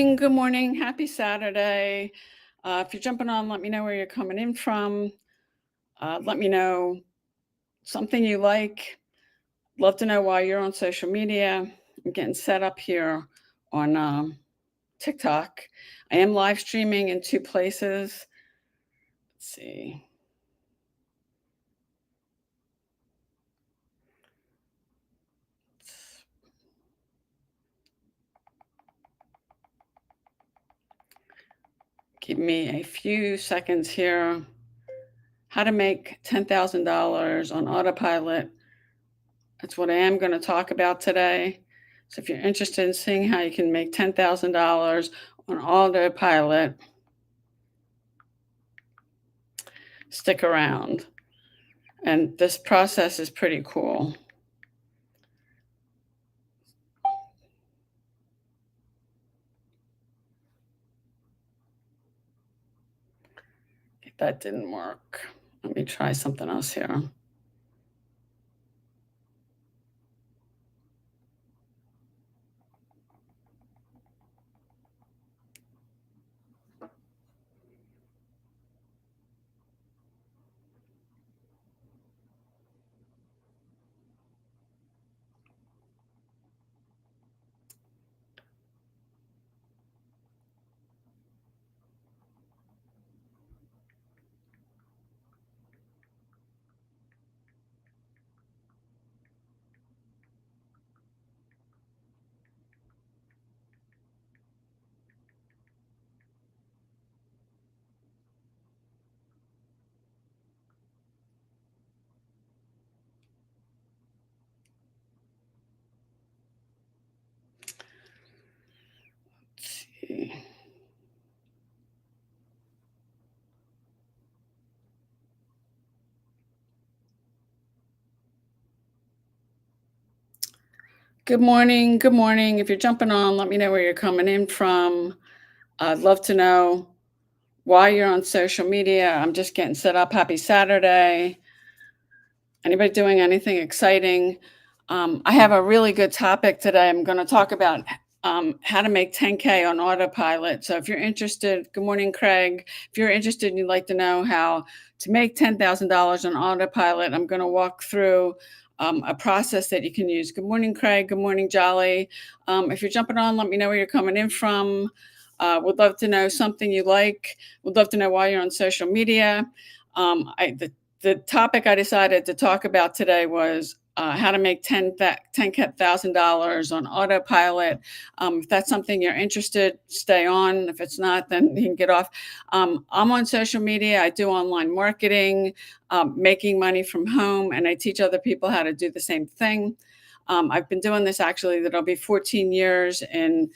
morning. Good morning. Happy Saturday. If you're jumping on, let me know where you're coming in from. Let me know something you like. Love to know why you're on social media. I'm getting set up here on TikTok. I am live streaming in two places. Let's see. Give me a few seconds here. How to make $10,000 on autopilot. That's what I am going to talk about today. So if you're interested in seeing how you can make $10,000 on autopilot, stick around. And this process is pretty cool. That didn't work. Let me try something else here. Let's see. Good morning. Good morning. If you're jumping on, let me know where you're coming in from. I'd love to know why you're on social media. I'm just getting set up. Happy Saturday. Anybody doing anything exciting? I have a really good topic today. I'm going to talk about how to make 10K on autopilot. So if you're interested, good morning, Craig. If you're interested and you'd like to know how to make $10,000 on autopilot, I'm going to walk through a process that you can use. Good morning, Craig. Good morning, Jolly. If you're jumping on, let me know where you're coming in from. Would love to know something you like. Would love to know why you're on social media. The topic I decided to talk about today was how to make $10,000 on autopilot. If that's something you're interested, stay on. If it's not, then you can get off. I'm on social media. I do online marketing, making money from home, and I teach other people how to do the same thing. I've been doing this actually, that'll be 14 years in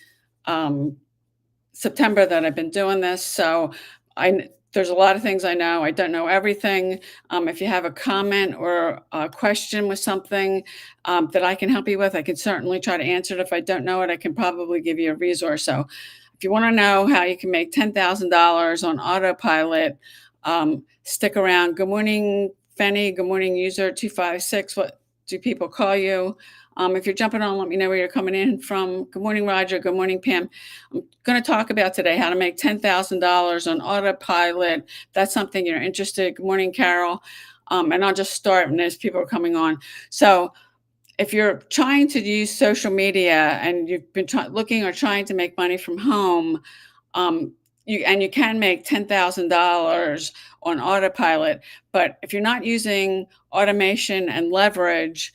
September that I've been doing this. So there's a lot of things I know. I don't know everything. If you have a comment or a question with something that I can help you with, I can certainly try to answer it. If I don't know it, I can probably give you a resource. So if you want to know how you can make $10,000 on autopilot, stick around. Good morning, Fenny. Good morning, user 256. What do people call you? If you're jumping on, let me know where you're coming in from. Good morning, Roger. Good morning, Pam. I'm going to talk about today how to make $10,000 on autopilot. If that's something you're interested. Good morning, Carol. And I'll just start when there's people are coming on. So if you're trying to use social media and you've been looking or trying to make money from home, you can make $10,000 on autopilot. But if you're not using automation and leverage,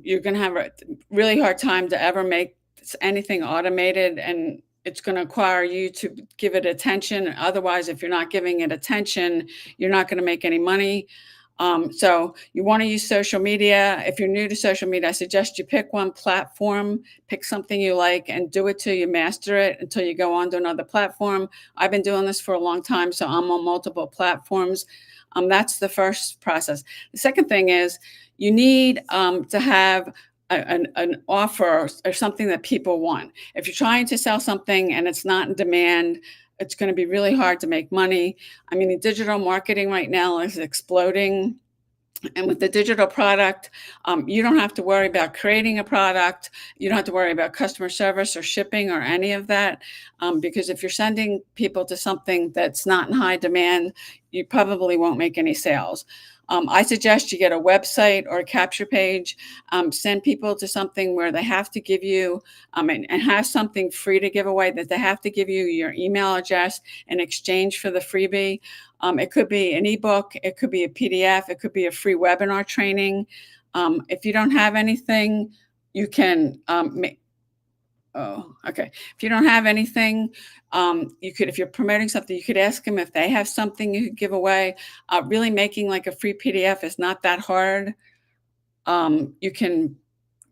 you're going to have a really hard time to ever make anything automated, and it's going to require you to give it attention. Otherwise, if you're not giving it attention, you're not going to make any money. So you want to use social media. If you're new to social media, I suggest you pick one platform, pick something you like, and do it till you master it, until you go on to another platform. I've been doing this for a long time, so I'm on multiple platforms. That's the first process. The second thing is you need to have an offer or something that people want. If you're trying to sell something and it's not in demand, it's going to be really hard to make money. I mean, the digital marketing right now is exploding. And with the digital product, you don't have to worry about creating a product. You don't have to worry about customer service or shipping or any of that. Because if you're sending people to something that's not in high demand, you probably won't make any sales. I suggest you get a website or a capture page, send people to something where they have to give you, and have something free to give away, that they have to give you your email address in exchange for the freebie. It could be an ebook, it could be a PDF, it could be a free webinar training. If you don't have anything, you can oh, okay. If you don't have anything, you could, if you're promoting something, you could ask them if they have something you could give away. Really making like a free PDF is not that hard. You can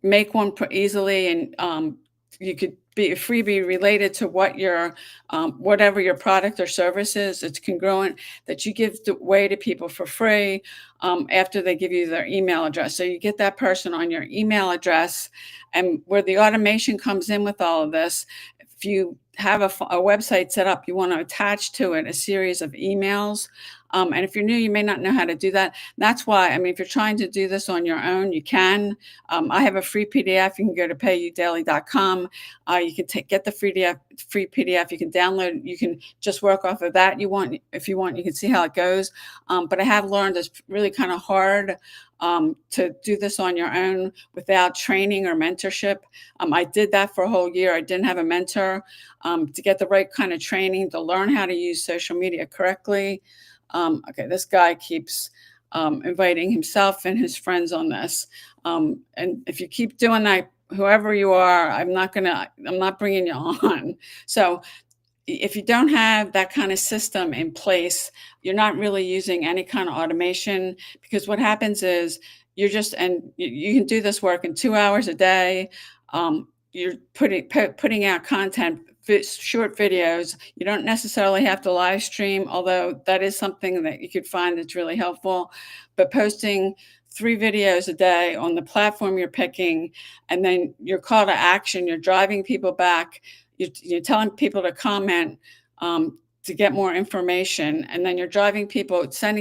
make one easily, and you could be a freebie related to what your whatever your product or service is. It's congruent, that you give away to people for free after they give you their email address. So you get that person on your email address, and where the automation comes in with all of this, if you have a website set up, you want to attach to it a series of emails. And if you're new, you may not know how to do that. That's why, I mean, if you're trying to do this on your own, you can. I have a free PDF. You can go to payudaily.com. You can get the free PDF. You can download. You can just work off of that. If you want, you can see how it goes. But I have learned it's really kind of hard to do this on your own without training or mentorship. I did that for a whole year. I didn't have a mentor to get the right kind of training to learn how to use social media correctly. Okay, this guy keeps inviting himself and his friends on this. And if you keep doing that, whoever you are, I'm not bringing you on. So if you don't have that kind of system in place, you're not really using any kind of automation, because what happens is and you can do this work in 2 hours a day. You're putting out content, short videos. You don't necessarily have to live stream, although that is something that you could find that's really helpful. But posting 3 videos a day on the platform you're picking, and then your call to action, you're driving people back. You're telling people to comment to get more information, and then you're sending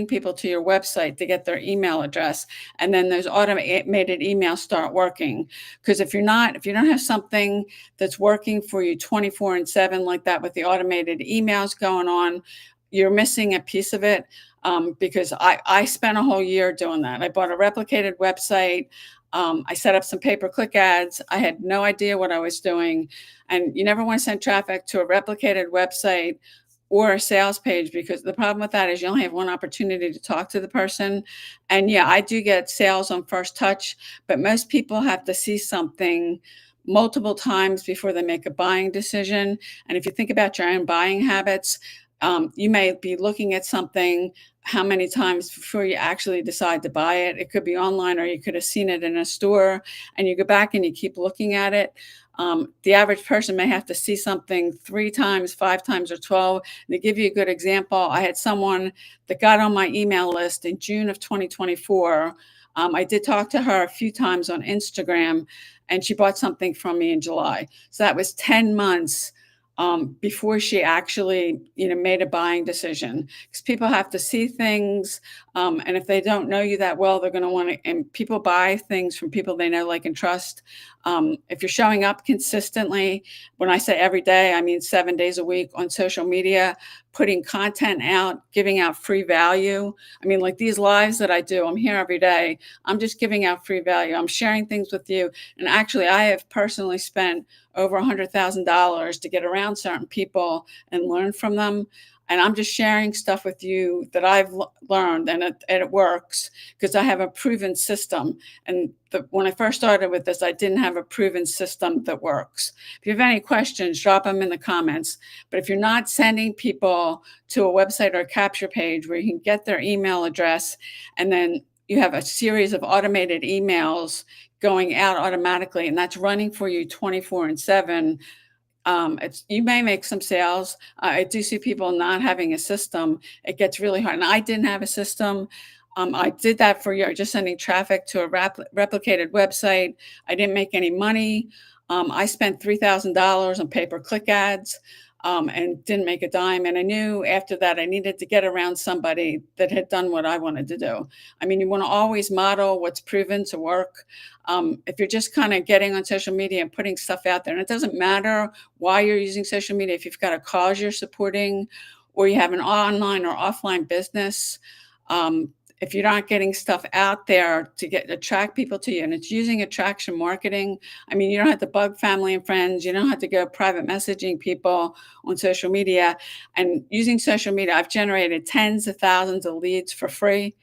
people to your website to get their email address, and then those automated emails start working. Because if you don't have something that's working for you 24/7 like that, with the automated emails going on, you're missing a piece of it. Because I spent a whole year doing that. I bought a replicated website. I set up some pay-per-click ads. I had no idea what I was doing. And you never want to send traffic to a replicated website or a sales page, because the problem with that is you only have one opportunity to talk to the person. And yeah, I do get sales on first touch, but most people have to see something multiple times before they make a buying decision. And if you think about your own buying habits, you may be looking at something how many times before you actually decide to buy it. It could be online, or you could have seen it in a store, and you go back and you keep looking at it. The average person may have to see something 3 times, 5 times, or 12. And to give you a good example, I had someone that got on my email list in June of 2024. I did talk to her a few times on Instagram, and she bought something from me in July. So that was 10 months before she actually, made a buying decision. Because people have to see things, and if they don't know you that well, they're going to want to. And people buy things from people they know, like, and trust. If you're showing up consistently, when I say every day, I mean 7 days a week on social media, putting content out, giving out free value. I mean, like these lives that I do, I'm here every day. I'm just giving out free value. I'm sharing things with you. And actually, I have personally spent over $100,000 to get around certain people and learn from them. And I'm just sharing stuff with you that I've learned, and it works, because I have a proven system. And when I first started with this, I didn't have a proven system that works. If you have any questions, drop them in the comments. But if you're not sending people to a website or a capture page where you can get their email address, and then you have a series of automated emails going out automatically, and that's running for you 24/7, you may make some sales. I do see people not having a system. It gets really hard. And I didn't have a system. I did that for a year, just sending traffic to a replicated website. I didn't make any money. I spent $3,000 on pay-per-click ads, and didn't make a dime. And I knew after that I needed to get around somebody that had done what I wanted to do. I mean, you want to always model what's proven to work. If you're just kind of getting on social media and putting stuff out there, and it doesn't matter why you're using social media, if you've got a cause you're supporting, or you have an online or offline business, um, if you're not getting stuff out there to attract people to you, and it's using attraction marketing. I mean, you don't have to bug family and friends. You don't have to go private messaging people on social media. And using social media, I've generated tens of thousands of leads for free.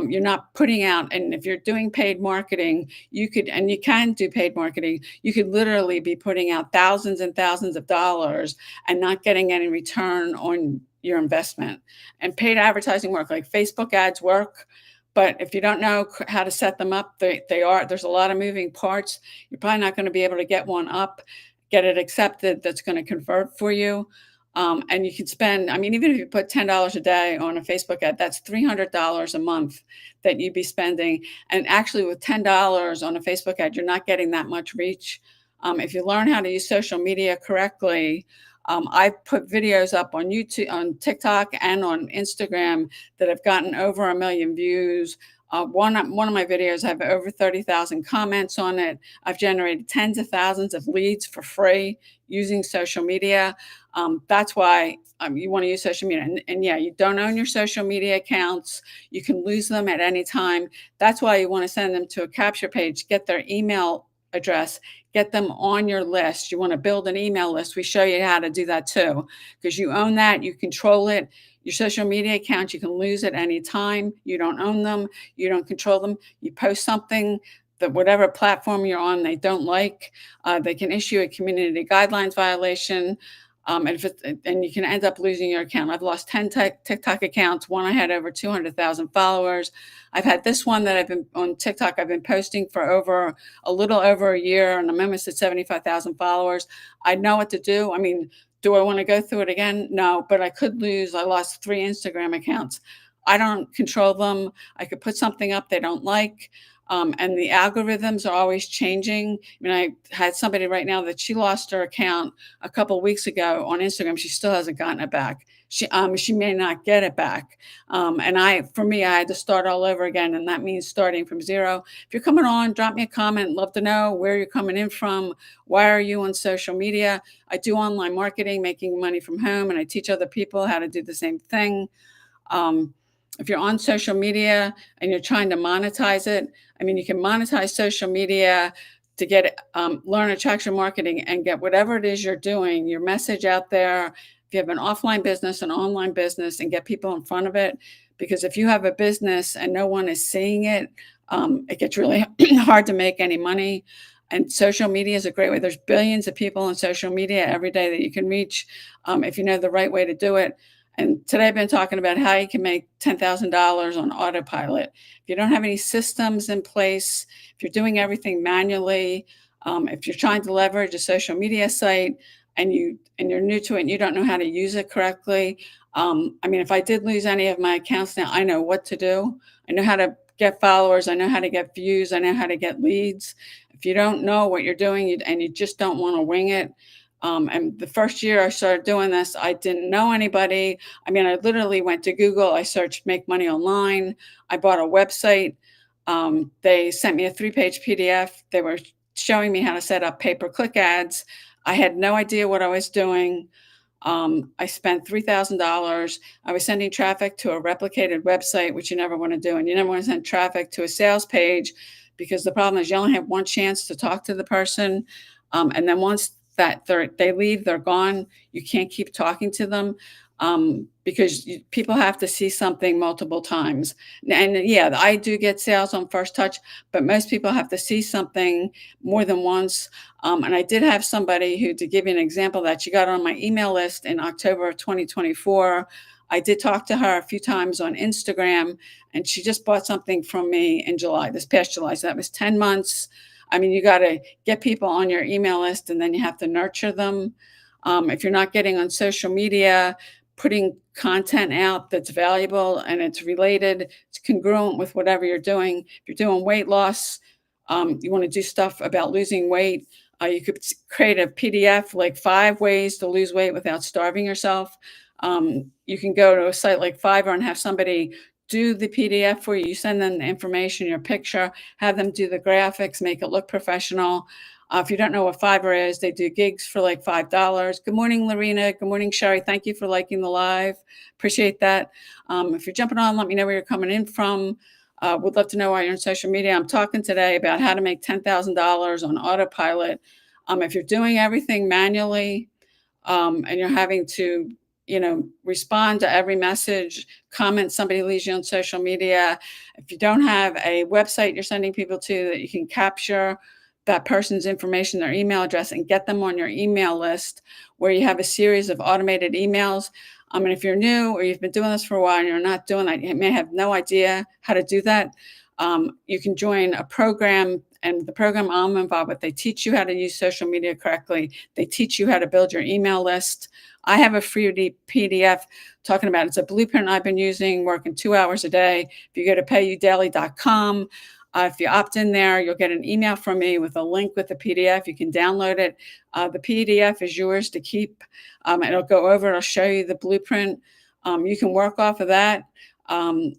You're not putting out, and if you're doing paid marketing, and you can do paid marketing, you could literally be putting out thousands and thousands of dollars and not getting any return on your investment. And paid advertising work, like Facebook ads work, but if you don't know how to set them up, there's a lot of moving parts. You're probably not going to be able to get one up, get it accepted that's going to convert for you. And you can spend, I mean, even if you put $10 a day on a Facebook ad, that's $300 a month that you'd be spending. And actually, with $10 on a Facebook ad, you're not getting that much reach. If you learn how to use social media correctly, I've put videos up on YouTube, on TikTok, and on Instagram that have gotten over 1 million views. One of my videos have over 30,000 comments on it. I've generated tens of thousands of leads for free using social media. That's why you want to use social media. And yeah, you don't own your social media accounts. You can lose them at any time. That's why you want to send them to a capture page, get their email address, get them on your list. You want to build an email list. We show you how to do that too, because you own that, you control it. Your social media accounts, you can lose at any time. You don't own them, you don't control them. You post something that whatever platform you're on, they don't like, they can issue a community guidelines violation. And you can end up losing your account. I've lost 10 TikTok accounts. One, I had over 200,000 followers. I've had this one that I've been on TikTok. I've been posting for a little over a year, and I'm almost at 75,000 followers. I know what to do. I mean, do I want to go through it again? No, but I could lose. I lost 3 Instagram accounts. I don't control them. I could put something up they don't like. And the algorithms are always changing. I mean, I had somebody right now that she lost her account a couple of weeks ago on Instagram. She still hasn't gotten it back. She may not get it back. For me, I had to start all over again, and that means starting from zero. If you're coming on, drop me a comment. Love to know where you're coming in from. Why are you on social media? I do online marketing, making money from home, and I teach other people how to do the same thing. Um, if you're on social media and you're trying to monetize it, I mean, you can monetize social media to learn attraction marketing and get whatever it is you're doing, your message out there. If you have an offline business, an online business, and get people in front of it. Because if you have a business and no one is seeing it, it gets really hard to make any money. And social media is a great way. There's billions of people on social media every day that you can reach, if you know the right way to do it. And today I've been talking about how you can make $10,000 on autopilot. If you don't have any systems in place, if you're doing everything manually, if you're trying to leverage a social media site and you're new to it and you don't know how to use it correctly. I mean, if I did lose any of my accounts now, I know what to do. I know how to get followers. I know how to get views. I know how to get leads. If you don't know what you're doing and you just don't want to wing it, and the first year I started doing this, I didn't know anybody. I mean, I literally went to Google. I searched make money online. I bought a website. They sent me a 3-page PDF. They were showing me how to set up pay-per-click ads. I had no idea what I was doing. I spent $3,000. I was sending traffic to a replicated website, which you never want to do. And you never want to send traffic to a sales page, because the problem is you only have one chance to talk to the person. And then once that they leave, they're gone. You can't keep talking to them, because people have to see something multiple times. And yeah, I do get sales on first touch, but most people have to see something more than once. And I did have somebody who, to give you an example, that she got on my email list in October of 2024. I did talk to her a few times on Instagram, and she just bought something from me in July, this past July. So that was 10 months. I mean, you got to get people on your email list, and then you have to nurture them. If you're not getting on social media, putting content out that's valuable and it's related, it's congruent with whatever you're doing. If you're doing weight loss, you want to do stuff about losing weight. You could create a PDF like 5 ways to lose weight without starving yourself. You can go to a site like Fiverr and have somebody do the PDF for you. You send them the information, your picture, have them do the graphics, make it look professional. If you don't know what Fiverr is, they do gigs for like $5. Good morning, Lorena. Good morning, Sherry. Thank you for liking the live. Appreciate that. If you're jumping on, let me know where you're coming in from. Would love to know why you're on social media. I'm talking today about how to make $10,000 on autopilot. If you're doing everything manually, and you're having to, respond to every message, comment somebody leaves you on social media. If you don't have a website you're sending people to that you can capture that person's information, their email address, and get them on your email list where you have a series of automated emails. And if you're new or you've been doing this for a while and you're not doing that, you may have no idea how to do that. You can join a program, and the program I'm involved with, they teach you how to use social media correctly. They teach you how to build your email list. I have a free PDF talking about it. It's a blueprint I've been using, working 2 hours a day. If you go to payudaily.com, if you opt in there, you'll get an email from me with a link with the PDF. You can download it. The PDF is yours to keep. It'll go over, it'll show you the blueprint. You can work off of that.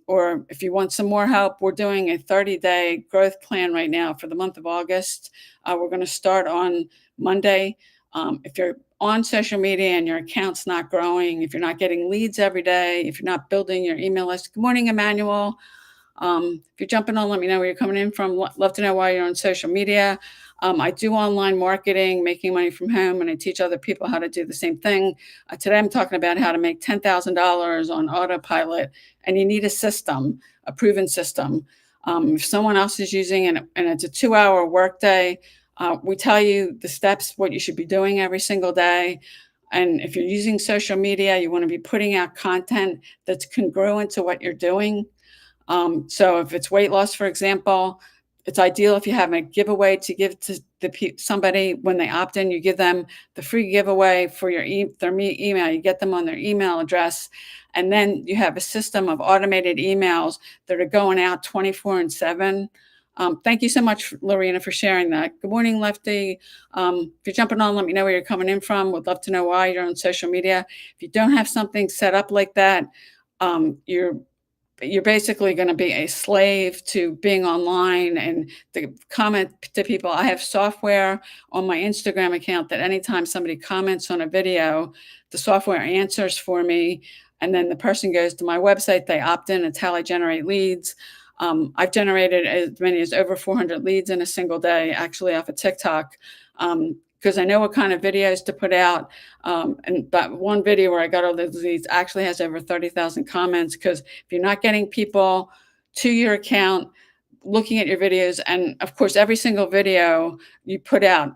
Or if you want some more help, we're doing a 30-day growth plan right now for the month of August. We're going to start on Monday. If you're on social media and your account's not growing, if you're not getting leads every day, if you're not building your email list, good morning, Emmanuel. If you're jumping on, let me know where you're coming in from. Love to know why you're on social media. I do online marketing, making money from home, and I teach other people how to do the same thing. Today, I'm talking about how to make $10,000 on autopilot, and you need a system, a proven system. If someone else is using it and it's a 2-hour workday, we tell you the steps, what you should be doing every single day. And if you're using social media, you want to be putting out content that's congruent to what you're doing. So if it's weight loss, for example, it's ideal if you have a giveaway to give to somebody when they opt in. You give them the free giveaway for their email. You get them on their email address, and then you have a system of automated emails that are going out 24/7. Thank you so much, Lorena, for sharing that. Good morning, Lefty. If you're jumping on, let me know where you're coming in from. Would love to know why you're on social media. If you don't have something set up like that, you're basically going to be a slave to being online and to comment to people. I have software on my Instagram account that anytime somebody comments on a video, the software answers for me. And then the person goes to my website, they opt in. It's how I generate leads. I've generated as many as over 400 leads in a single day, actually off of TikTok. Because I know what kind of videos to put out. And that one video where I got all those leads actually has over 30,000 comments, because if you're not getting people to your account, looking at your videos, and of course, every single video you put out,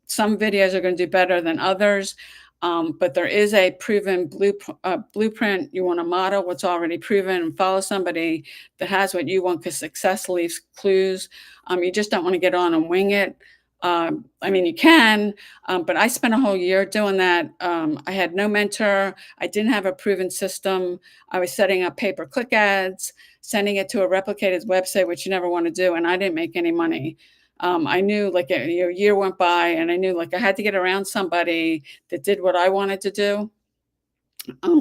some videos are going to do better than others. But there is a proven blueprint. You want to model what's already proven and follow somebody that has what you want, because success leaves clues. You just don't want to get on and wing it. You can, but I spent a whole year doing that. I had no mentor. I didn't have a proven system. I was setting up pay-per-click ads, sending it to a replicated website, which you never want to do, and I didn't make any money. I knew a year went by, and I knew I had to get around somebody that did what I wanted to do.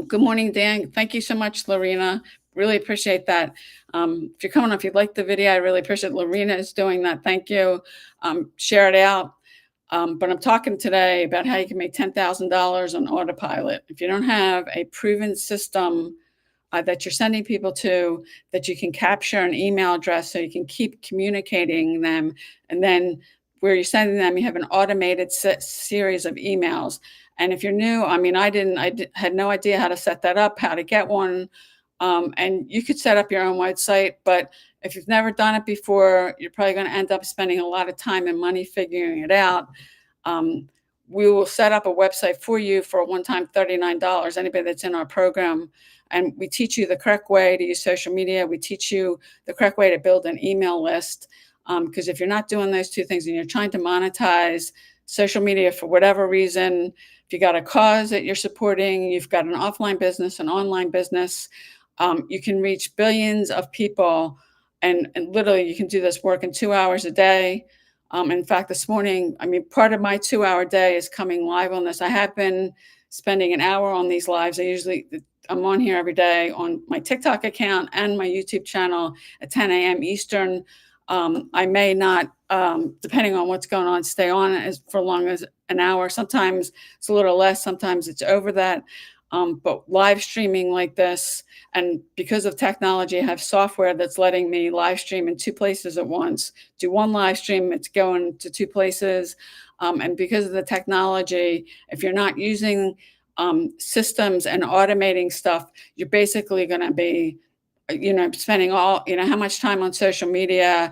Good morning, Dan. Thank you so much, Lorena. Really appreciate that. If you're coming on, if you like the video, I really appreciate Lorena is doing that. Thank you. Share it out. But I'm talking today about how you can make $10,000 on autopilot. If you don't have a proven system that you're sending people to, that you can capture an email address so you can keep communicating them, and then where you're sending them, you have an automated series of emails. And if you're new, I had no idea how to set that up, how to get one. And you could set up your own website, but if you've never done it before, you're probably going to end up spending a lot of time and money figuring it out. We will set up a website for you for a one-time $39, anybody that's in our program. And we teach you the correct way to use social media. We teach you the correct way to build an email list. Because if you're not doing those two things and you're trying to monetize social media for whatever reason, if you got a cause that you're supporting, you've got an offline business, an online business, you can reach billions of people, and literally you can do this work in 2 hours a day. In fact, this morning, I mean, part of my 2-hour day is coming live on this. I have been spending an hour on these lives. I'm on here every day on my TikTok account and my YouTube channel at 10 a.m. Eastern. I may not, depending on what's going on, stay on as for long as an hour. Sometimes it's a little less, sometimes it's over that. But live streaming like this, and because of technology, I have software that's letting me live stream in two places at once. Do one live stream, it's going to two places. And because of the technology, if you're not using systems and automating stuff, you're basically going to be, spending how much time on social media,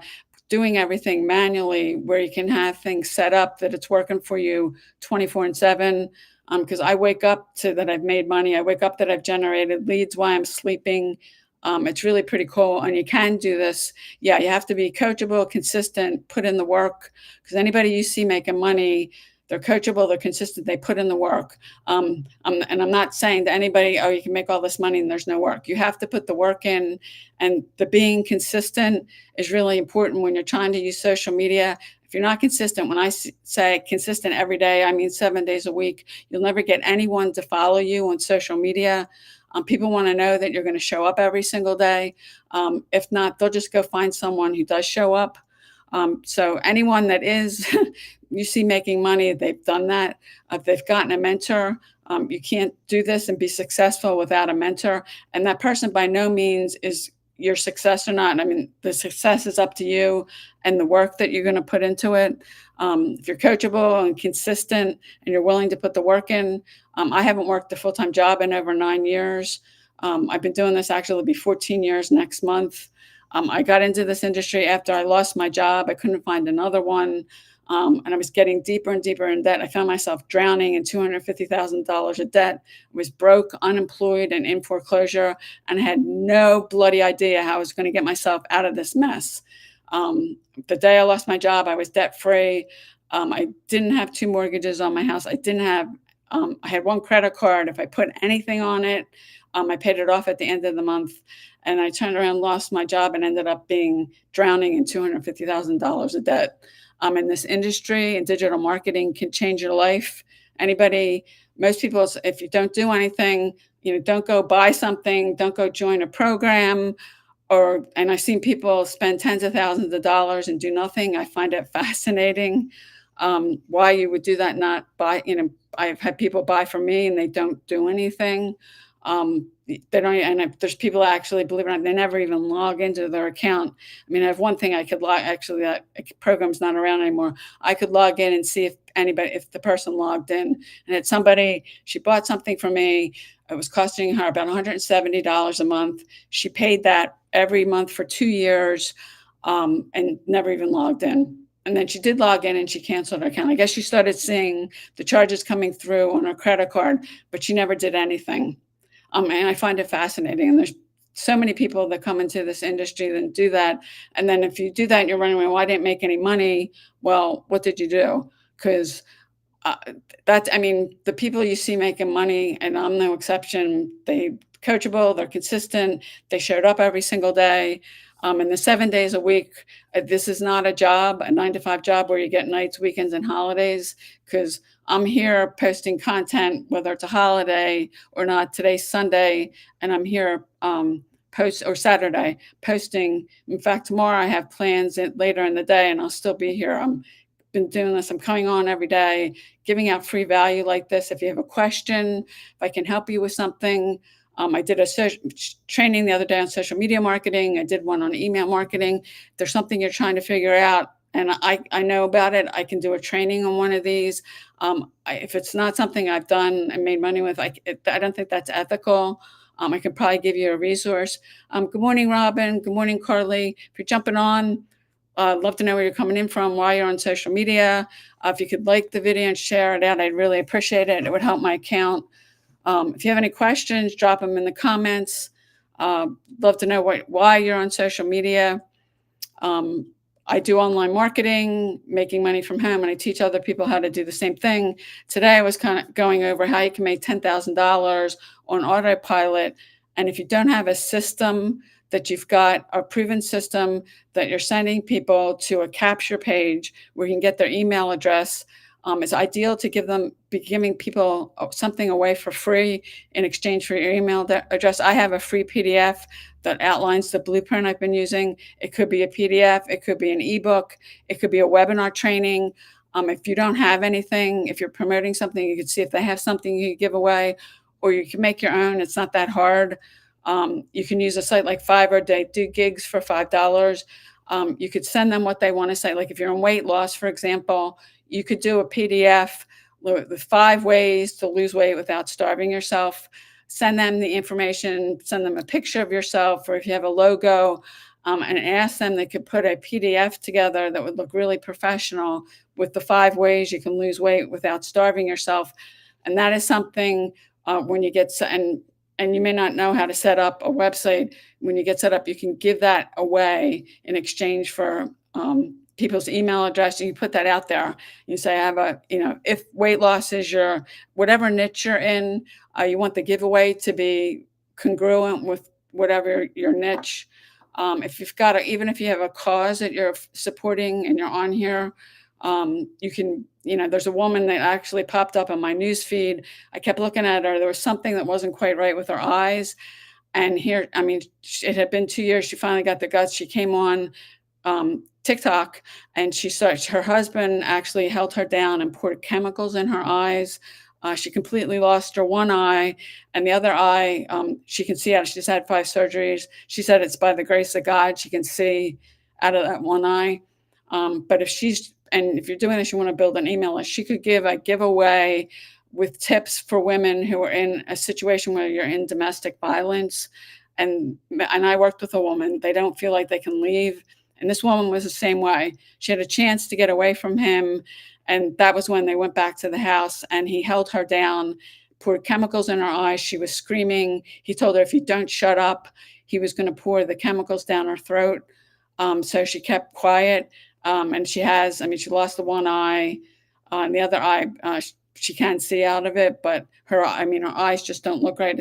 doing everything manually, where you can have things set up that it's working for you 24/7. Because I wake up to that I've made money. I wake up that I've generated leads while I'm sleeping. It's really pretty cool. And you can do this. Yeah, you have to be coachable, consistent, put in the work. Because anybody you see making money, they're coachable, they're consistent, they put in the work. And I'm not saying to anybody, oh, you can make all this money and there's no work. You have to put the work in. And the being consistent is really important when you're trying to use social media. If you're not consistent, when I say consistent every day, I mean 7 days a week, you'll never get anyone to follow you on social media. People want to know that you're going to show up every single day. If not, they'll just go find someone who does show up. So anyone that is you see making money, they've done that. If they've gotten a mentor, you can't do this and be successful without a mentor. And that person by no means is your success or not. I mean, the success is up to you and the work that you're going to put into it. If you're coachable and consistent and you're willing to put the work in, I haven't worked a full-time job in over 9 years. I've been doing this, actually it'll be 14 years next month. I got into this industry after I lost my job. I couldn't find another one. And I was getting deeper and deeper in debt. I found myself drowning in $250,000 of debt. I was broke, unemployed, and in foreclosure, and had no bloody idea how I was going to get myself out of this mess. The day I lost my job, I was debt free. I didn't have two mortgages on my house. I had one credit card. If I put anything on it, I paid it off at the end of the month. And I turned around, lost my job, and ended up drowning in $250,000 of debt. In this industry, and digital marketing can change your life. Most people, if you don't do anything, don't go buy something, don't go join a program, and I've seen people spend tens of thousands of dollars and do nothing. I find it fascinating why you would do that, not buy. I've had people buy from me and they don't do anything. They don't, and if there's people actually, believe it or not, they never even log into their account. I mean, I have one thing I could log. Actually, that program's not around anymore. I could log in and see if the person logged in, and it's somebody. She bought something from me. It was costing her about $170 a month. She paid that every month for 2 years, and never even logged in. And then she did log in and she canceled her account. I guess she started seeing the charges coming through on her credit card, but she never did anything. And I find it fascinating. And there's so many people that come into this industry that do that. And then if you do that and you're running around, well, I didn't make any money. Well, what did you do? Because the people you see making money, and I'm no exception, they coachable, they're consistent, they showed up every single day. And the 7 days a week, this is not a job, a 9 to 5 job where you get nights, weekends, and holidays, because I'm here posting content, whether it's a holiday or not. Today's Sunday, and I'm here or Saturday posting. In fact, tomorrow I have plans later in the day, and I'll still be here. Been doing this. I'm coming on every day, giving out free value like this. If you have a question, if I can help you with something. I did a training the other day on social media marketing. I did one on email marketing. If there's something you're trying to figure out, and I know about it, I can do a training on one of these. If it's not something I've done and made money with, I don't think that's ethical. I could probably give you a resource. Good morning, Robin. Good morning, Carly. If you're jumping on, I'd love to know where you're coming in from, why you're on social media. If you could like the video and share it out, I'd really appreciate it. It would help my account. If you have any questions, drop them in the comments. Love to know why you're on social media. I do online marketing, making money from home, and I teach other people how to do the same thing. Today, I was kind of going over how you can make $10,000 on autopilot. And if you don't have a system that you've got a proven system that you're sending people to a capture page where you can get their email address. It's ideal to be giving people something away for free in exchange for your email address. I have a free PDF that outlines the blueprint I've been using. It could be a PDF, it could be an ebook, it could be a webinar training. If you don't have anything, if you're promoting something, you can see if they have something you can give away, or you can make your own. It's not that hard. You can use a site like Fiverr. They do gigs for $5. You could send them what they want to say. Like if you're in weight loss, for example, you could do a PDF with 5 ways to lose weight without starving yourself. Send them the information, send them a picture of yourself, or if you have a logo, and ask them, they could put a PDF together that would look really professional with the 5 ways you can lose weight without starving yourself. And that is something when you get, and you may not know how to set up a website. When you get set up, you can give that away in exchange for people's email address. You put that out there. You say, I have if weight loss is your, whatever niche you're in, you want the giveaway to be congruent with whatever your niche. If you've got even if you have a cause that you're supporting and you're on here, you can, there's a woman that actually popped up on my news feed. I kept looking at her. There was something that wasn't quite right with her eyes. And here, it had been 2 years. She finally got the guts. She came on TikTok, and her husband actually held her down and poured chemicals in her eyes. She completely lost her one eye, and the other eye, she can see out. She's had 5 surgeries. She said it's by the grace of God she can see out of that one eye. But if you're doing this, you want to build an email list. She could give a giveaway with tips for women who are in a situation where you're in domestic violence. And I worked with a woman. They don't feel like they can leave. And this woman was the same way. She had a chance to get away from him. And that was when they went back to the house, and he held her down, poured chemicals in her eyes. She was screaming. He told her, if you don't shut up, he was going to pour the chemicals down her throat. So she kept quiet. And she lost the one eye, and the other eye, she can't see out of it, but her eyes just don't look right.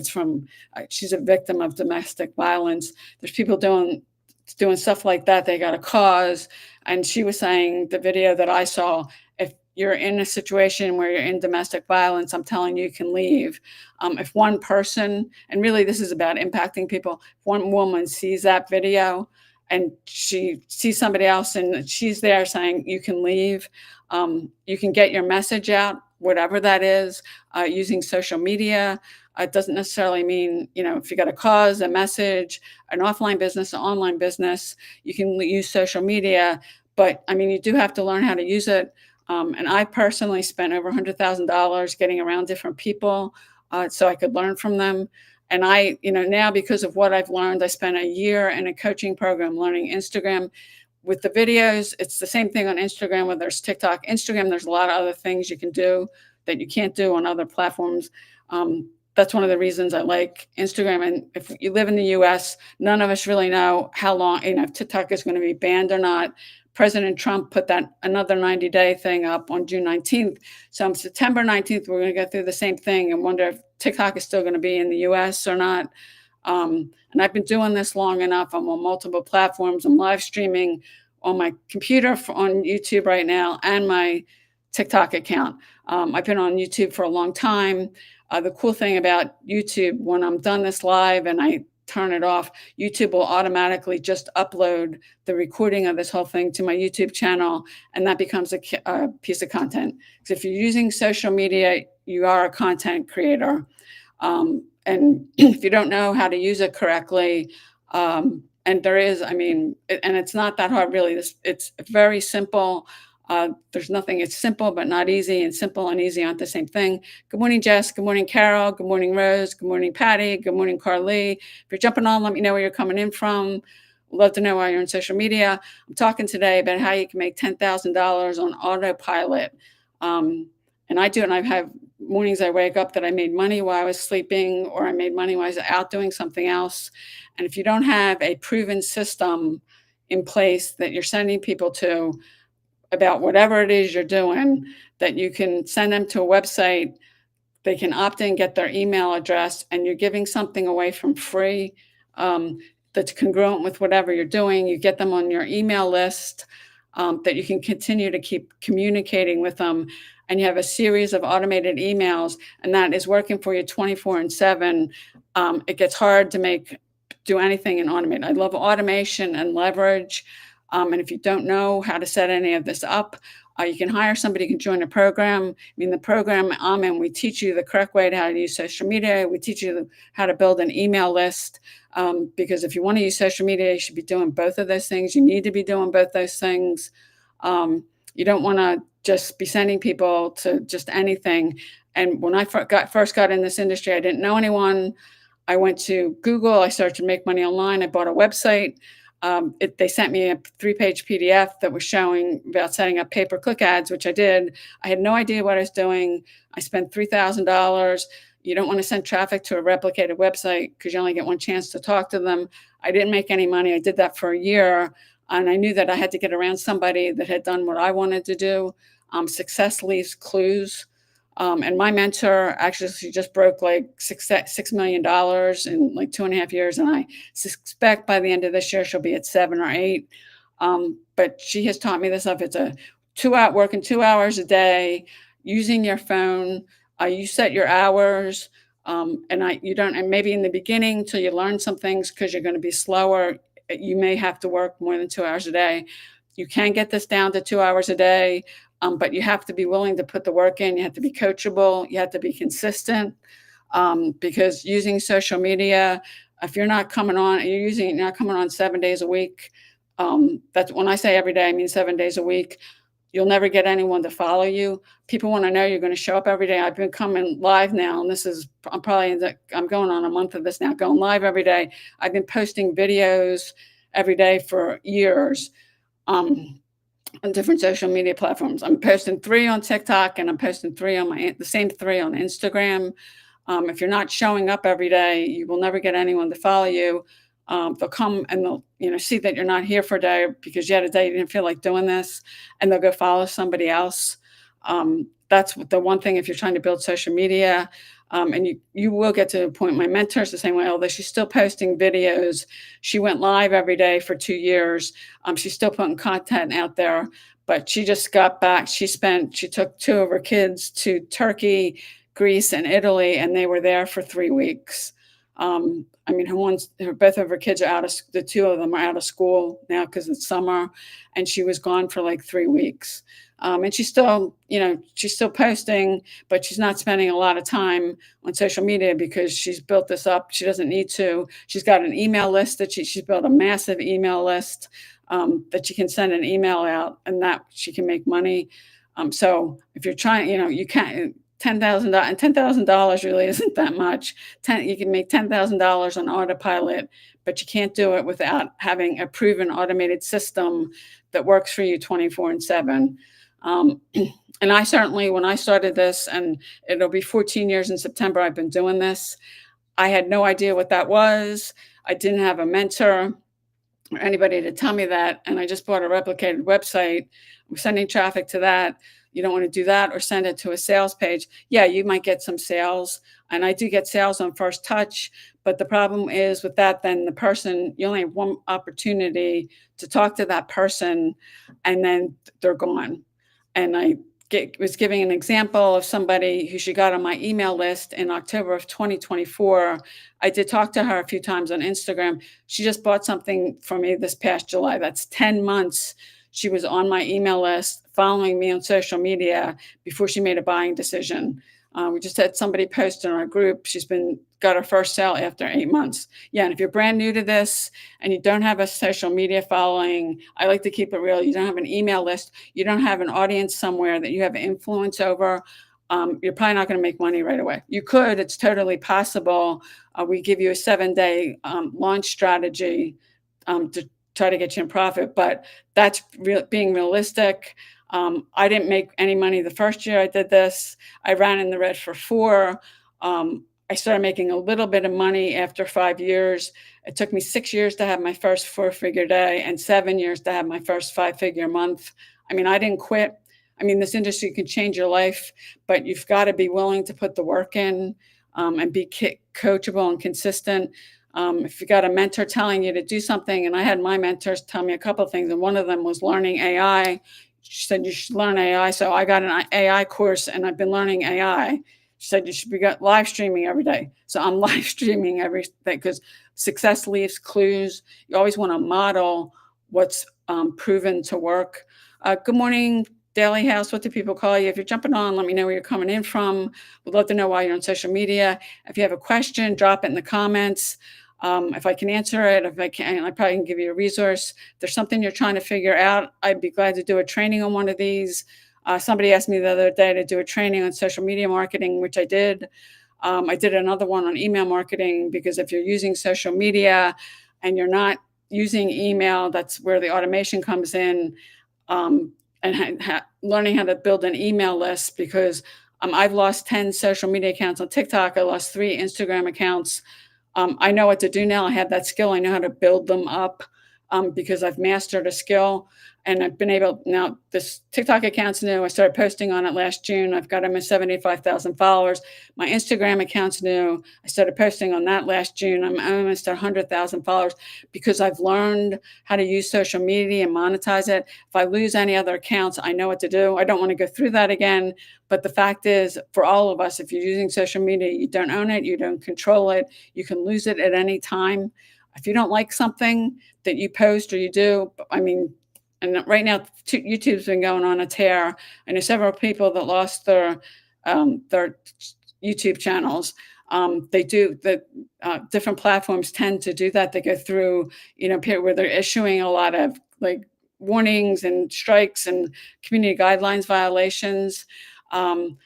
She's a victim of domestic violence. There's people doing stuff like that. They got a cause. And she was saying, the video that I saw, if you're in a situation where you're in domestic violence, I'm telling you, you can leave. If one person, and really this is about impacting people, if one woman sees that video and she sees somebody else and she's there saying, you can leave, you can get your message out, whatever that is, using social media. It doesn't necessarily mean, if you got a cause, a message, an offline business, an online business, you can use social media. But you do have to learn how to use it. And I personally spent over $100,000 getting around different people so I could learn from them. And now because of what I've learned, I spent a year in a coaching program learning Instagram. With the videos, it's the same thing on Instagram, whether it's TikTok. Instagram, there's a lot of other things you can do that you can't do on other platforms. That's one of the reasons I like Instagram. And if you live in the US, none of us really know how long, if TikTok is going to be banned or not. President Trump put that another 90-day thing up on June 19th. So on September 19th, we're going to go through the same thing and wonder if TikTok is still going to be in the US or not. And I've been doing this long enough. I'm on multiple platforms. I'm live streaming on my computer on YouTube right now and my TikTok account. I've been on YouTube for a long time. The cool thing about YouTube, when I'm done this live and I turn it off, YouTube will automatically just upload the recording of this whole thing to my YouTube channel, and that becomes a piece of content. So if you're using social media, you are a content creator. And if you don't know how to use it correctly, and there is, and it's not that hard, really. It's very simple. There's nothing, it's simple, but not easy, and simple and easy aren't the same thing. Good morning, Jess. Good morning, Carol. Good morning, Rose. Good morning, Patty. Good morning, Carly. If you're jumping on, let me know where you're coming in from. Love to know why you're on social media. I'm talking today about how you can make $10,000 on autopilot. And I do it, and I have mornings I wake up that I made money while I was sleeping, or I made money while I was out doing something else. And if you don't have a proven system in place that you're sending people to about whatever it is you're doing, that you can send them to a website, they can opt in, get their email address, and you're giving something away from free. that's congruent with whatever you're doing. You get them on your email list, that you can continue to keep communicating with them. And you have a series of automated emails, and that is working for you 24 and 7. It gets hard to do anything in automate. I love automation and leverage. And if you don't know how to set any of this up, you can hire somebody who can join a program. I mean, the program I'm in, we teach you the correct way to how to use social media. We teach you how to build an email list. Because if you want to use social media, you should be doing both of those things. You need to be doing both those things. You don't want to just be sending people to just anything. And when I first got in this industry, I didn't know anyone. I went to Google. I started to make money online. I bought a website. They sent me a 3-page PDF that was showing about setting up pay-per-click ads, which I did. I had no idea what I was doing. I spent $3,000. You don't want to send traffic to a replicated website because you only get one chance to talk to them. I didn't make any money. I did that for a year, and I knew that I had to get around somebody that had done what I wanted to do. Success leaves clues. And my mentor, actually, she just broke like $6 million in like 2.5 years. And I suspect by the end of this year, she'll be at 7 or 8. But she has taught me this stuff. It's a working 2 hours a day, using your phone. You set your hours. And maybe in the beginning till you learn some things, because you're going to be slower, you may have to work more than 2 hours a day. You can get this down to 2 hours a day. But you have to be willing to put the work in. You have to be coachable. You have to be consistent, because using social media, if you're not coming on, you're not coming on 7 days a week. That's when I say every day, I mean 7 days a week. You'll never get anyone to follow you. People want to know you're going to show up every day. I've been coming live now, and I'm going on a month of this now, going live every day. I've been posting videos every day for years. On different social media platforms. I'm posting 3 on TikTok, and I'm posting 3 on the same 3 on Instagram. If you're not showing up every day, you will never get anyone to follow you. They'll come and they'll see that you're not here for a day because you had a day you didn't feel like doing this, and they'll go follow somebody else. That's the one thing if you're trying to build social media. And you will get to a point. My mentor's the same way, although she's still posting videos. She went live every day for 2 years. She's still putting content out there, but she just got back. She took 2 of her kids to Turkey, Greece, and Italy, and they were there for 3 weeks. Both of her kids are the 2 of them are out of school now because it's summer, and she was gone for like 3 weeks. And she's still posting, but she's not spending a lot of time on social media because she's built this up. She doesn't need to. She's got an email list that she's built a massive email list that she can send an email out, and that she can make money. So if you're trying, you can't. $10,000 and $10,000 really isn't that much. You can make $10,000 on autopilot, but you can't do it without having a proven automated system that works for you 24 and 7. And I certainly, when I started this, and it'll be 14 years in September, I've been doing this. I had no idea what that was. I didn't have a mentor or anybody to tell me that. And I just bought a replicated website. I'm sending traffic to that. You don't want to do that or send it to a sales page. Yeah, you might get some sales. And I do get sales on first touch. But the problem is with that, then you only have one opportunity to talk to that person, and then they're gone. And I was giving an example of somebody who she got on my email list in October of 2024. I did talk to her a few times on Instagram. She just bought something for me this past July. That's 10 months. She was on my email list, following me on social media before she made a buying decision. We just had somebody post in our group. She's got her first sale after 8 months. Yeah, and if you're brand new to this and you don't have a social media following, I like to keep it real. You don't have an email list. You don't have an audience somewhere that you have influence over. You're probably not going to make money right away. You could. It's totally possible. We give you a 7-day launch strategy to try to get you in profit, but that's being realistic. I didn't make any money the first year I did this. I ran in the red for 4. I started making a little bit of money after 5 years. It took me 6 years to have my first 4-figure day and 7 years to have my first 5-figure month. I didn't quit. This industry can change your life, but you've got to be willing to put the work in and be coachable and consistent. If you got a mentor telling you to do something, and I had my mentors tell me a couple of things, and one of them was learning AI. She said you should learn AI, so I got an AI course, and I've been learning AI. She said you should be live streaming every day, so I'm live streaming everything because success leaves clues. You always want to model what's proven to work. Good morning, Daily House. What do people call you? If you're jumping on, let me know where you're coming in from. We'd love to know why you're on social media. If you have a question, drop it in the comments. If I can answer it, if I can, I probably can give you a resource. If there's something you're trying to figure out, I'd be glad to do a training on one of these. Somebody asked me the other day to do a training on social media marketing, which I did. I did another one on email marketing because if you're using social media and you're not using email, that's where the automation comes in. And learning how to build an email list because I've lost 10 social media accounts on TikTok. I lost 3 Instagram accounts. I know what to do now. I have that skill. I know how to build them up because I've mastered a skill. And I've been able now. This TikTok account's new. I started posting on it last June. I've got almost 75,000 followers. My Instagram account's new. I started posting on that last June. I'm almost 100,000 followers because I've learned how to use social media and monetize it. If I lose any other accounts, I know what to do. I don't want to go through that again. But the fact is, for all of us, if you're using social media, you don't own it, you don't control it, you can lose it at any time. If you don't like something that you post or you do, I mean, and right now YouTube's been going on a tear. I know several people that lost their YouTube channels. They do the different platforms tend to do that. They go through, period where they're issuing a lot of like warnings and strikes and community guidelines violations.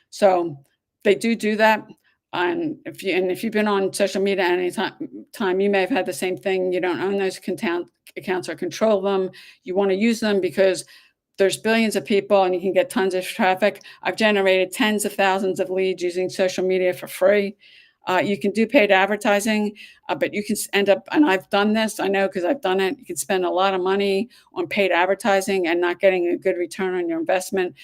So they do that. And if you've been on social media at any time, you may have had the same thing. You don't own those accounts or control them. You want to use them because there's billions of people and you can get tons of traffic. I've generated tens of thousands of leads using social media for free. You can do paid advertising, but you can end up, and I've done this, I know because I've done it, you can spend a lot of money on paid advertising and not getting a good return on your investment.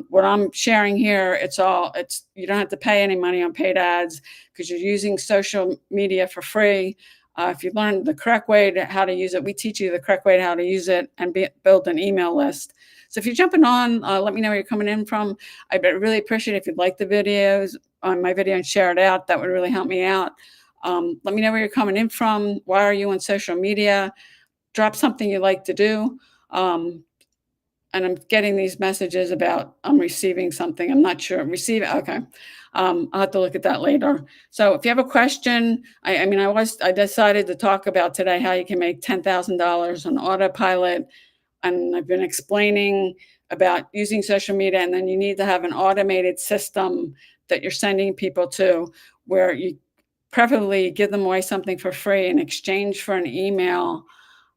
What I'm sharing here, you don't have to pay any money on paid ads because you're using social media for free. If you learn the correct way how to use it, we teach you the correct way to how to use it and build an email list. So if you're jumping on, let me know where you're coming in from. I'd really appreciate it if you'd like the videos on my video and share it out. That would really help me out. Let me know where you're coming in from. Why are you on social media? Drop something you like to do. And I'm getting these messages about I'm receiving something. I'm not sure. Receiving. Okay. I'll have to look at that later. So if you have a question, I decided to talk about today how you can make $10,000 on autopilot. And I've been explaining about using social media, and then you need to have an automated system that you're sending people to where you preferably give them away something for free in exchange for an email.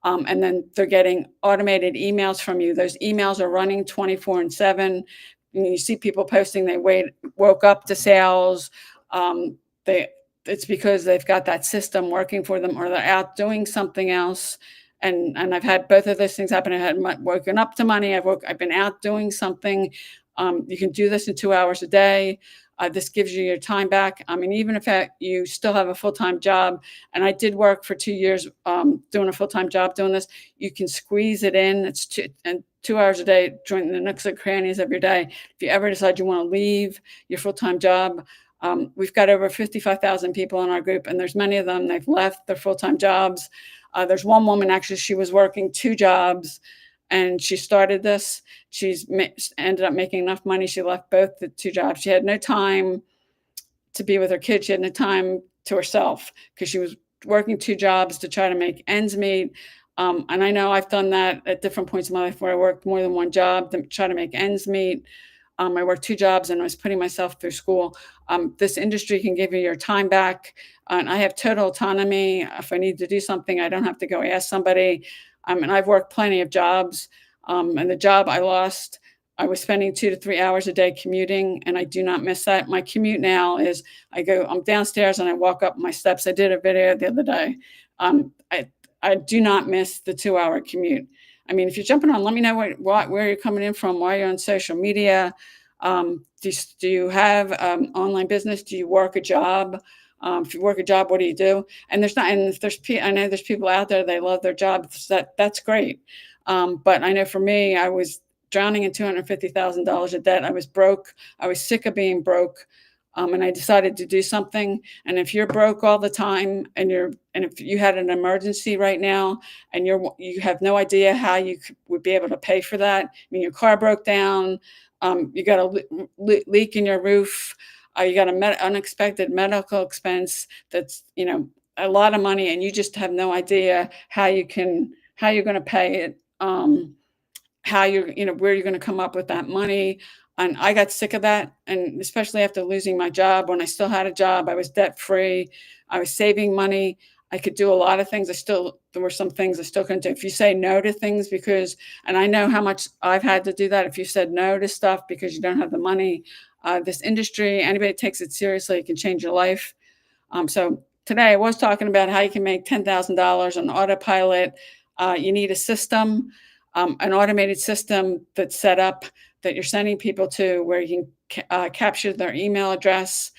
And then they're getting automated emails from you. Those emails are running 24/7. And you see people posting they woke up to sales. They It's because they've got that system working for them, or they're out doing something else. And I've had both of those things happen. I had woken up to money. I've been out doing something. You can do this in 2 hours a day. This gives you your time back. Even if you still have a full-time job, and I did work for 2 years doing a full-time job doing this, you can squeeze it in. It's 2 hours a day, join the nooks and crannies of your day. If you ever decide you want to leave your full-time job, we've got over 55,000 people in our group, and there's many of them, they've left their full-time jobs. There's one woman, actually, she was working 2 jobs, and she started this. She's ended up making enough money. She left both the 2 jobs. She had no time to be with her kids. She had no time to herself because she was working 2 jobs to try to make ends meet. And I know I've done that at different points in my life where I worked more than one job to try to make ends meet. I worked 2 jobs and I was putting myself through school. This industry can give you your time back. And I have total autonomy. If I need to do something, I don't have to go ask somebody. And I've worked plenty of jobs. And the job I lost, I was spending 2 to 3 hours a day commuting, and I do not miss that. My commute now is I'm downstairs and I walk up my steps. I did a video the other day. I do not miss the 2-hour commute. If you're jumping on, let me know where you're coming in from, why you're on social media. Do you have online business? Do you work a job? If you work a job, what do you do? And there's not, and if there's, I know there's people out there, they love their job. That's great. But I know for me, I was drowning in $250,000 of debt. I was broke. I was sick of being broke. And I decided to do something. And if you're broke all the time, and if you had an emergency right now, and you have no idea how you would be able to pay for that. I mean, your car broke down, you got a leak in your roof, you got an unexpected medical expense that's, a lot of money, and you just have no idea how you're going to pay it. How you're, where you're going to come up with that money. And I got sick of that. And especially after losing my job, when I still had a job, I was debt free. I was saving money. I could do a lot of things. There were some things I still couldn't do. If you say no to things and I know how much I've had to do that. If you said no to stuff because you don't have the money, this industry, anybody that takes it seriously, it can change your life. So today I was talking about how you can make $10,000 on autopilot. You need a system, an automated system that's set up that you're sending people to where you can capture their email address.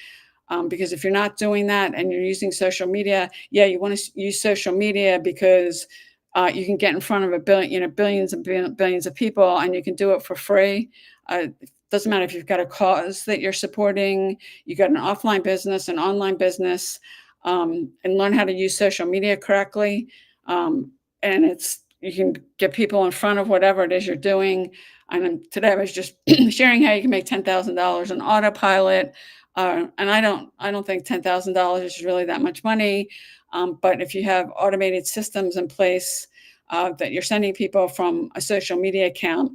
Because if you're not doing that and you're using social media, yeah, you want to use social media because you can get in front of billions and billions of people, and you can do it for free. It doesn't matter if you've got a cause that you're supporting, you got an offline business, an online business, and learn how to use social media correctly. And you can get people in front of whatever it is you're doing. And today I was just sharing how you can make $10,000 on autopilot. And I don't think $10,000 is really that much money. But if you have automated systems in place that you're sending people from a social media account,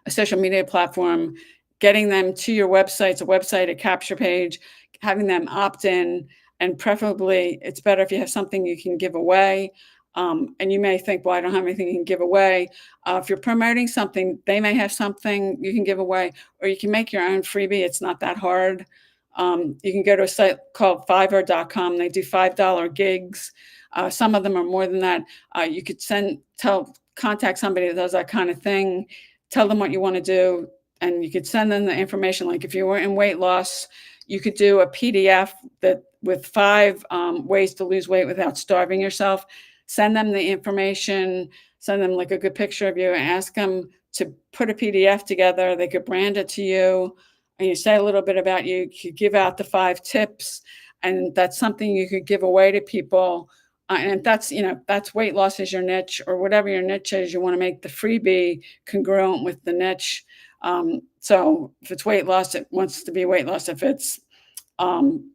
a social media platform, getting them to your websites, a website, a capture page, having them opt in, and preferably it's better if you have something you can give away. And you may think, well, I don't have anything you can give away. If you're promoting something, they may have something you can give away, or you can make your own freebie. It's not that hard. You can go to a site called Fiverr.com. They do $5 gigs. Some of them are more than that. You could contact somebody that does that kind of thing, tell them what you want to do, and you could send them the information. Like if you were in weight loss, you could do a PDF with 5 ways to lose weight without starving yourself. Send them the information, send them like a good picture of you, and ask them to put a PDF together. They could brand it to you, and you say a little bit about you. You could give out the 5 tips, and that's something you could give away to people. And if that's weight loss is your niche, or whatever your niche is, you want to make the freebie congruent with the niche. So if it's weight loss, it wants to be weight loss. If it's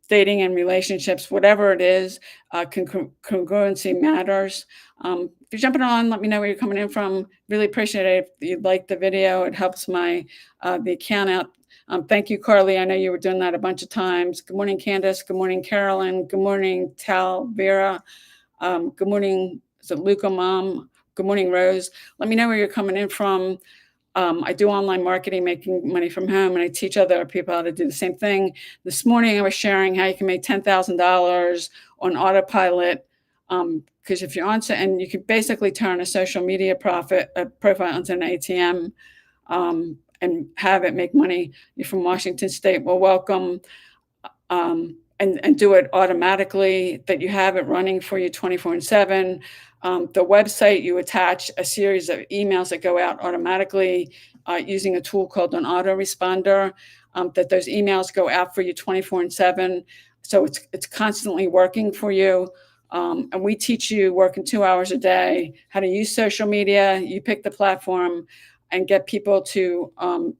dating and relationships, whatever it is, congruency matters. If you're jumping on, let me know where you're coming in from. Really appreciate it if you like the video. It helps the account out. Thank you, Carly. I know you were doing that a bunch of times. Good morning, Candace. Good morning, Carolyn. Good morning, Tal, Vera. Good morning, is it Luca, Mom? Good morning, Rose. Let me know where you're coming in from. I do online marketing, making money from home, and I teach other people how to do the same thing. This morning, I was sharing how you can make $10,000 on autopilot. Because if you're and you could basically turn a social media profile into an ATM and have it make money. You're from Washington State. Well, welcome. And do it automatically, that you have it running for you 24/7. The website, you attach a series of emails that go out automatically using a tool called an autoresponder, that those emails go out for you 24/7. So it's constantly working for you. And we teach you, working 2 hours a day, how to use social media. You pick the platform and get people to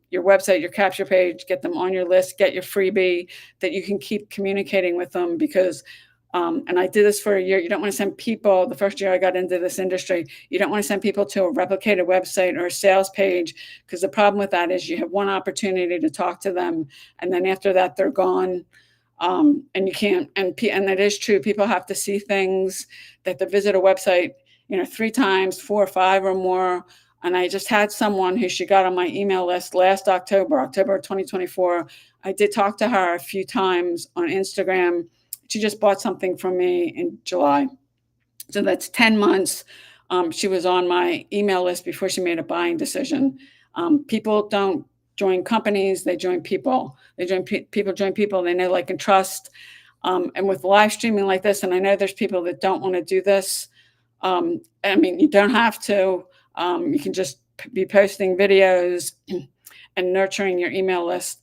your website, your capture page, get them on your list, get your freebie that you can keep communicating with them. Because, and I did this for a year, you don't want to send people, the first year I got into this industry, you don't want to send people to a replicated website or a sales page, because the problem with that is you have one opportunity to talk to them, and then after that, they're gone. And you can't, and it is true, people have to see things, that they visit a website, 3 times, 4 or 5 or more. And I just had someone who she got on my email list last October 2024. I did talk to her a few times on Instagram. She just bought something from me in July. So that's 10 months. She was on my email list before she made a buying decision. People don't join companies, they join people. People join people they know, like, and trust. And with live streaming like this, and I know there's people that don't want to do this. I mean, you don't have to. You can just be posting videos and nurturing your email list.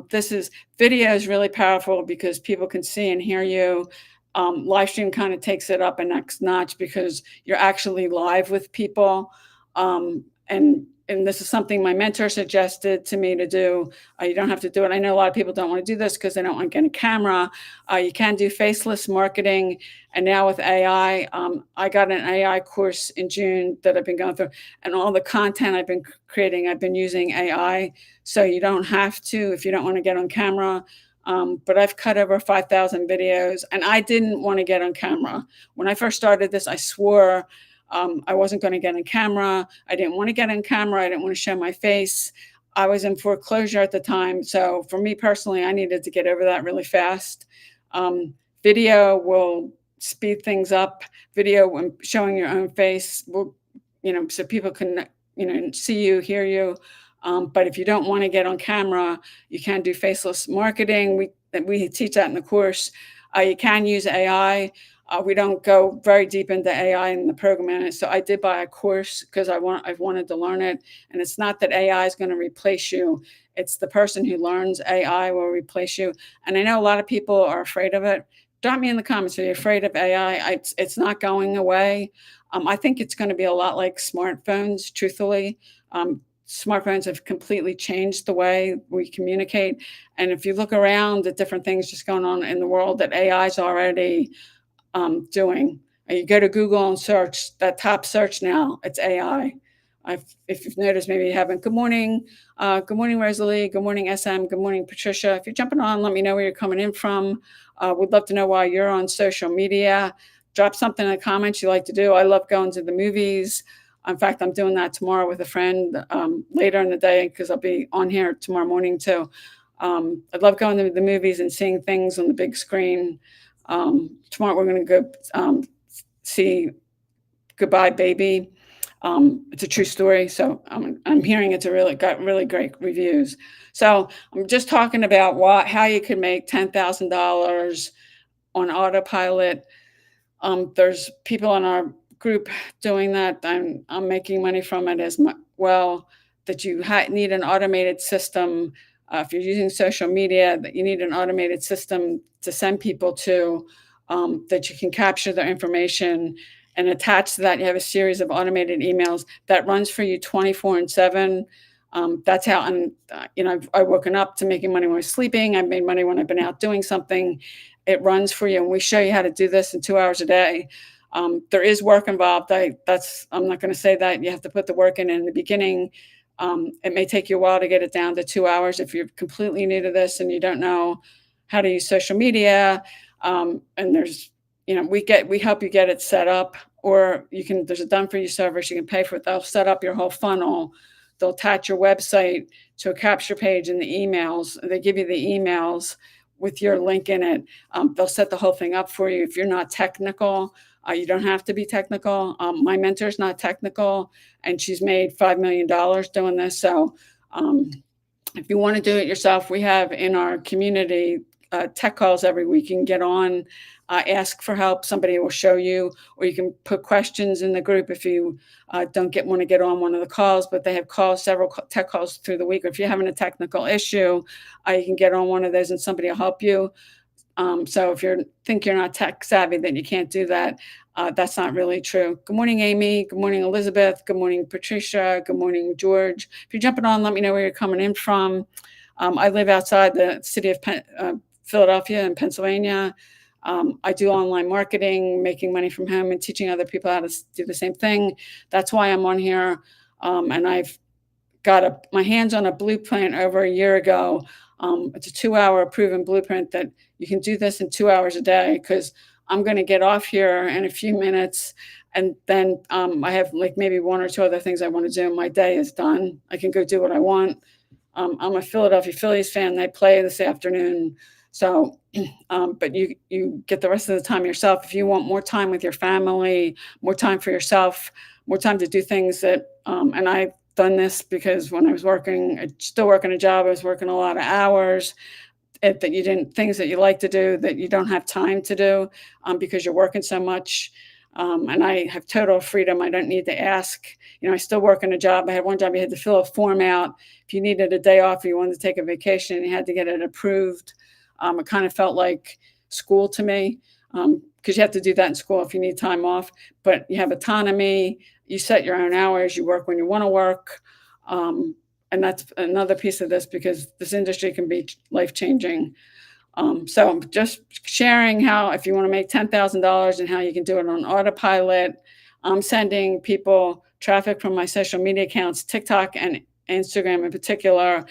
This is Video is really powerful because people can see and hear you. Live stream kind of takes it up a next notch because you're actually live with people. And this is something my mentor suggested to me to do. You don't have to do it. I know a lot of people don't want to do this because they don't want to get a camera. You can do faceless marketing. And now with AI, I got an AI course in June that I've been going through, and all the content I've been creating, I've been using AI. So you don't have to if you don't want to get on camera. But I've cut over 5,000 videos, and I didn't want to get on camera. When I first started this, I swore I wasn't going to get on camera. I didn't want to get on camera. I didn't want to show my face. I was in foreclosure at the time. So for me personally, I needed to get over that really fast. Video will speed things up. Video when showing your own face will, so people can, see you, hear you. But if you don't want to get on camera, you can do faceless marketing. We teach that in the course. You can use AI. We don't go very deep into AI in the programming. So I did buy a course because I've wanted to learn it. And it's not that AI is going to replace you. It's the person who learns AI will replace you. And I know a lot of people are afraid of it. Drop me in the comments. Are you afraid of AI? It's not going away. I think it's going to be a lot like smartphones, truthfully. Smartphones have completely changed the way we communicate. And if you look around at different things just going on in the world that AI is already doing. You go to Google and search that top search now, it's AI. If you've noticed, maybe you haven't. Good morning, Rosalie. Good morning, SM. Good morning, Patricia. If you're jumping on, let me know where you're coming in from. We'd love to know why you're on social media. Drop something in the comments you like to do. I love going to the movies. In fact, I'm doing that tomorrow with a friend later in the day because I'll be on here tomorrow morning too. I'd love going to the movies and seeing things on the big screen. Tomorrow we're going to go see Goodbye Baby. It's a true story, so I'm hearing got really great reviews. So I'm just talking about how you can make $10,000 on autopilot. There's people in our group doing that. I'm making money from it as well. That you need an automated system. If you're using social media, that you need an automated system to send people to, that you can capture their information, and attached to that, you have a series of automated emails that runs for you 24/7. That's how, and I've woken up to making money when I was sleeping. I've made money when I've been out doing something. It runs for you, and we show you how to do this in 2 hours a day. There is work involved. I'm not going to say that you have to put the work in the beginning. It may take you a while to get it down to 2 hours if you're completely new to this and you don't know how to use social media. And we help you get it set up, or there's a done for you service. You can pay for it. They'll set up your whole funnel. They'll attach your website to a capture page in the emails. They give you the emails with your link in it. They'll set the whole thing up for you. If you're not technical, you don't have to be technical. My mentor's not technical, and she's made $5 million doing this. So if you want to do it yourself, we have in our community tech calls every week. You can get on, ask for help. Somebody will show you, or you can put questions in the group if you don't want to get on one of the calls. But they have several tech calls through the week. Or if you're having a technical issue, you can get on one of those and somebody will help you. So if you think you're not tech savvy, then you can't do that. That's not really true. Good morning, Amy. Good morning, Elizabeth. Good morning, Patricia. Good morning, George. If you're jumping on, let me know where you're coming in from. I live outside the city of Philadelphia in Pennsylvania. I do online marketing, making money from home, and teaching other people how to do the same thing. That's why I'm on here. And I've got my hands on a blueprint over a year ago. It's a 2-hour proven blueprint that you can do this in 2 hours a day, because I'm going to get off here in a few minutes. And then I have like maybe one or two other things I want to do. My day is done. I can go do what I want. I'm a Philadelphia Phillies fan. They play this afternoon. So, but you get the rest of the time yourself. If you want more time with your family, more time for yourself, more time to do things that, and I've done this because when I was still working a job, I was working a lot of hours. it that you didn't things that you like to do that you don't have time to do because you're working so much. And I have total freedom. I don't need to ask. I still work in a job. I had one job you had to fill a form out. If you needed a day off or you wanted to take a vacation, you had to get it approved. It kind of felt like school to me because you have to do that in school if you need time off. But you have autonomy. You set your own hours. You work when you want to work. And that's another piece of this because this industry can be life changing. So I'm just sharing how if you want to make $10,000 and how you can do it on autopilot. I'm sending people traffic from my social media accounts, TikTok and Instagram in particular,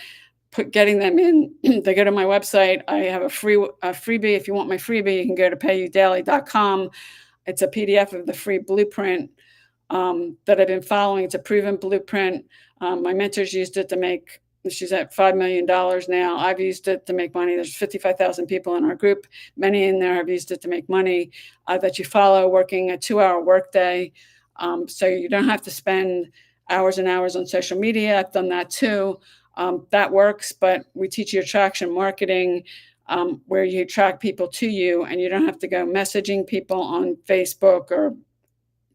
getting them in. They go to my website. I have a freebie. If you want my freebie, you can go to payudaily.com. It's a PDF of the free blueprint that I've been following. It's a proven blueprint. My mentors used it to make, she's at $5 million now. I've used it to make money. There's 55,000 people in our group. Many in there have used it to make money that you follow, working a 2-hour workday. So you don't have to spend hours and hours on social media. I've done that too. That works, but we teach you attraction marketing where you attract people to you and you don't have to go messaging people on Facebook or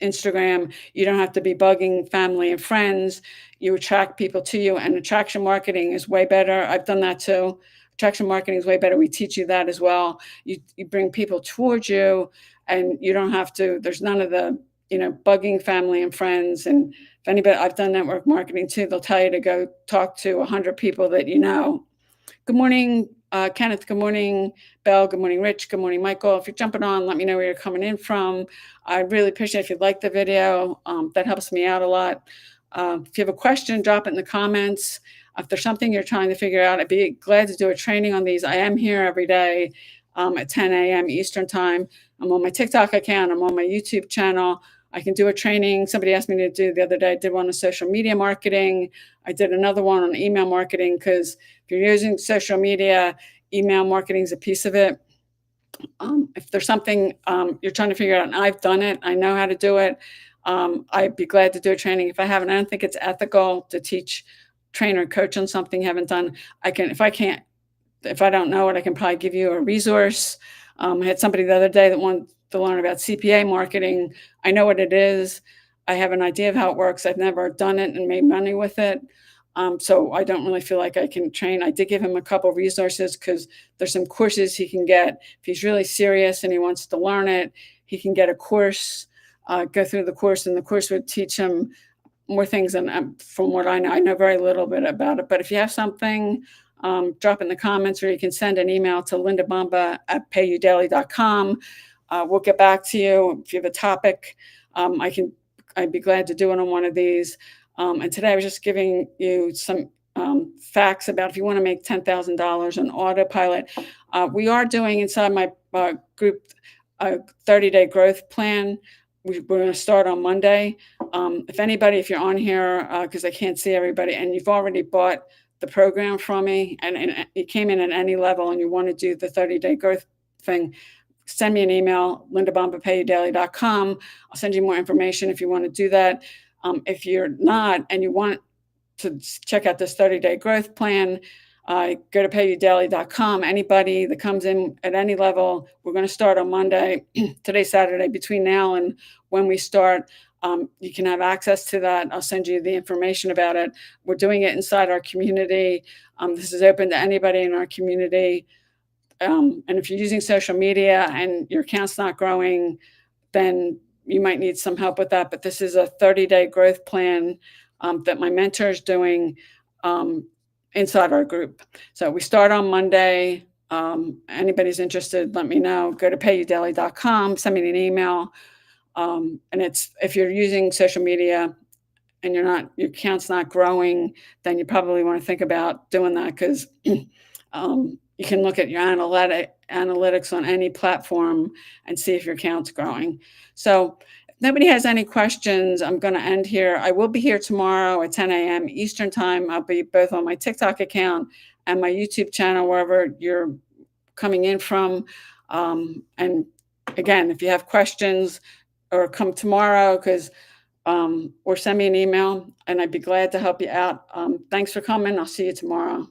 Instagram. You don't have to be bugging family and friends. You attract people to you, and attraction marketing is way better. I've done that too. Attraction marketing is way better. We teach you that as well. You bring people towards you, and you don't have to. There's none of the bugging family and friends. And if anybody, I've done network marketing too. They'll tell you to go talk to 100 people that you know. Good morning, Kenneth. Good morning, Belle. Good morning, Rich. Good morning, Michael. If you're jumping on, let me know where you're coming in from. I'd really appreciate if you'd like the video. That helps me out a lot. If you have a question, drop it in the comments. If there's something you're trying to figure out, I'd be glad to do a training on these. I am here every day at 10 a.m. Eastern time. I'm on my TikTok account. I'm on my YouTube channel. I can do a training. Somebody asked me to do the other day. I did one on social media marketing. I did another one on email marketing because if you're using social media, email marketing is a piece of it. If there's something you're trying to figure out, and I've done it, I know how to do it, I'd be glad to do a training. If I haven't, I don't think it's ethical to teach, train, or coach on something you haven't done. If I don't know it, I can probably give you a resource. I had somebody the other day that wanted to learn about CPA marketing. I know what it is. I have an idea of how it works. I've never done it and made money with it. So I don't really feel like I can train. I did give him a couple of resources because there's some courses he can get. If he's really serious and he wants to learn it, he can get a course, go through the course, and the course would teach him more things than from what I know. I know very little bit about it. But if you have something, drop in the comments, or you can send an email to lindabomba@payudaily.com. We'll get back to you. If you have a topic, I'd be glad to do it on one of these. And today I was just giving you some facts about if you want to make $10,000 on autopilot. We are doing inside my group a 30-day growth plan. We're going to start on Monday. If you're on here, because I can't see everybody, and you've already bought the program from me, and you came in at any level and you want to do the 30-day growth thing, send me an email, lindabomba@payudaily.com. I'll send you more information if you want to do that. If you're not and you want to check out this 30-day growth plan, go to payudaily.com. Anybody that comes in at any level, we're going to start on Monday. Today's Saturday. Between now and when we start, you can have access to that. I'll send you the information about it. We're doing it inside our community. This is open to anybody in our community. And if you're using social media and your account's not growing, then you might need some help with that. But this is a 30-day growth plan that my mentor is doing inside our group. So we start on Monday. Anybody's interested, let me know. Go to payudaily.com, send me an email. And if you're using social media and your account's not growing, then you probably want to think about doing that because you can look at your analytics on any platform and see if your account's growing. So if nobody has any questions, I'm going to end here. I will be here tomorrow at 10 a.m. Eastern time. I'll be both on my TikTok account and my YouTube channel, wherever you're coming in from. And again, if you have questions, or come tomorrow or send me an email, and I'd be glad to help you out. Thanks for coming. I'll see you tomorrow.